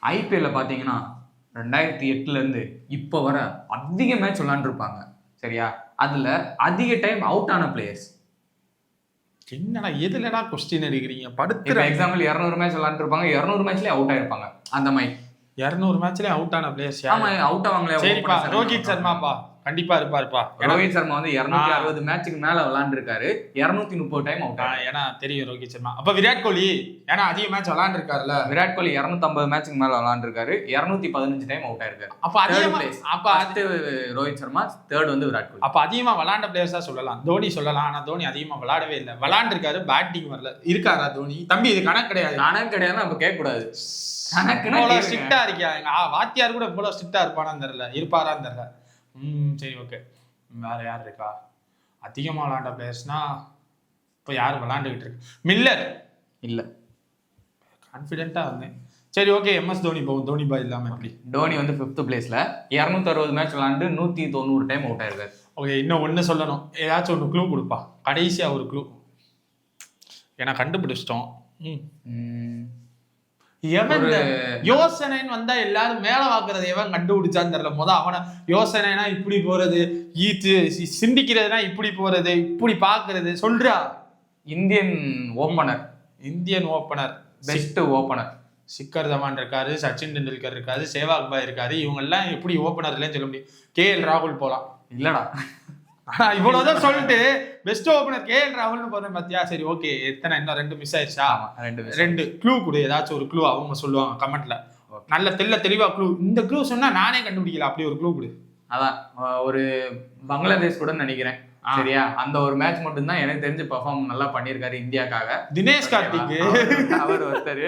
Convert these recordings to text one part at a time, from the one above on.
ஐபிஎல்ல பார்த்தீங்கன்னா 2008 இப்போ வர அதிக மேட்ச் விளாண்டுருப்பாங்க சரியா. அதில் அதிக டைம் அவுட் ஆன பிளேயர்ஸ். என்னடா எதுலடா கொஸ்டின் எடுக்கிறீங்க? படுத்துற எக்ஸாம்பிள் 200 மேட்ச் விளாண்டுருப்பாங்க, 200 மேட்ச்லேயே அவுட் ஆயிருப்பாங்க. அந்த மாதிரி 200 மேட்ச்லேயே அவுட் ஆன பிளேயர்ஸ். ஆமா, அவுட் ஆவாங்களே. சரிப்பா, ரோஹித் சர்மாப்பா கண்டிப்பா இருப்பாருப்பா. ரோஹித் சர்மா வந்து 260 மேட்சுக்கு மேல விளாண்டுருக்காரு, 230 டைம் அவுட். ஏன்னா தெரியும் ரோஹித் சர்மா. அப்ப விராட் கோலி ஏன்னா அதிக மேட்ச் விளாண்டுருக்காருல்ல. விராட் கோலி 250 மேட்சுக்கு மேல விளாண்டுருக்காரு, 215 டைம் அவுட் ஆயிருக்காரு. அப்ப அதிகமா ரோஹித் சர்மா, தேர்ட் வந்து விராட் கோலி. அப்ப அதிகமா விளாண்ட பிளேயர்ஸா சொல்லலாம். தோனி சொல்லலாம், ஆனா தோனி அதிகமா விளாடவே இல்லை. விளாண்டுருக்காரு, பேட்டிங் வரல. இருக்காரா தோனி? தம்பி இது கணக்கு கிடையாது. கணக்கு கிடையாது, நம்ம கேட்க கூடாது. ஸ்ட்ரிக்டா இருக்கியா? எங்க வாத்தியார் கூட இவ்வளவு ஸ்ட்ரிக்டா இருப்பானான்னு தெரியல, இருப்பாரான்னு தெரியல. சரி, ஓகே. வேற யார் இருக்கா அதிகமா விளாண்ட பிளேயர்ஸ்னா? இப்போ யார் விளாண்டுகிட்டு இருக்கு? மில்லர் இல்ல, கான்ஃபிடென்ட்டா வந்தேன். சரி, ஓகே. எம்எஸ் தோனி போகும். தோனி பாய் இல்லாம எப்படி? தோனி வந்து 5th பிளேஸ்ல 260 மேட்ச் விளாண்டு 190 டைம் அவுட் ஆயிருக்காரு. ஓகே, இன்னும் ஒன்று சொல்லணும். ஏதாச்சும் ஒன்று க்ளூ கொடுப்பா, கடைசியா ஒரு க்ளூ. ஏன்னா கண்டுபிடிச்சிட்டோம். யோசனைன்னு வந்தா எல்லாரும் மேல வாக்குறது எவன் கண்டுபிடிச்சான்னு தெரியல. அவனை யோசனைனா இப்படி போறது, சிந்திக்கிறதுனா இப்படி போறது, இப்படி பாக்குறது சொல்றா. Indian opener, best opener Shikhar Dhawan இருக்காரு, சச்சின் டெண்டுல்கர் இருக்காரு, சேவாக் பாய் இருக்காரு. இவங்க எல்லாம் எப்படி ஓபனர் இல்லைன்னு சொல்ல முடியும்? KL ராகுல் போலாம். இல்லடா, இவ்வளவுதான் சொல்லிட்டு பெஸ்ட் ஓபனர் KL ராகுல்னு போறேன் பாத்தியா? சரி, ஓகே. எத்தனை? இன்னும் 2 மிஸ் ஆயிடுச்சா? 2 க்ளூ கொடு. ஏதாச்சும் ஒரு க்ளூ அவங்க சொல்லுவாங்க கமெண்ட்ல. நல்ல தெளிவா க்ளூ. இந்த க்ளூ சொன்னா நானே கண்டுபிடிக்கல, அப்படி ஒரு க்ளூ கொடு. அதான் ஒரு பங்களாதேஷ் கூட நினைக்கிறேன் சரியா. அந்த ஒரு மேட்ச் மட்டும் தான் எனக்கு தெரிஞ்சு பெர்ஃபார்ம் நல்லா பண்ணியிருக்காரு இந்தியாக்காக. தினேஷ் கார்த்திக் அவர் ஒருத்தர்.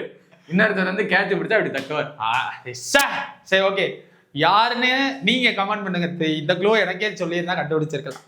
இன்னொருத்தர் வந்து கேட்ச் பிடிச்சா அப்படி தட்டுவார். சரி, ஓகே. யாருன்னு நீங்க கமெண்ட் பண்ணுங்க. இந்த க்ளூ எனக்கே சொல்லியிருந்தா கண்டுபிடிச்சிருக்கலாம்.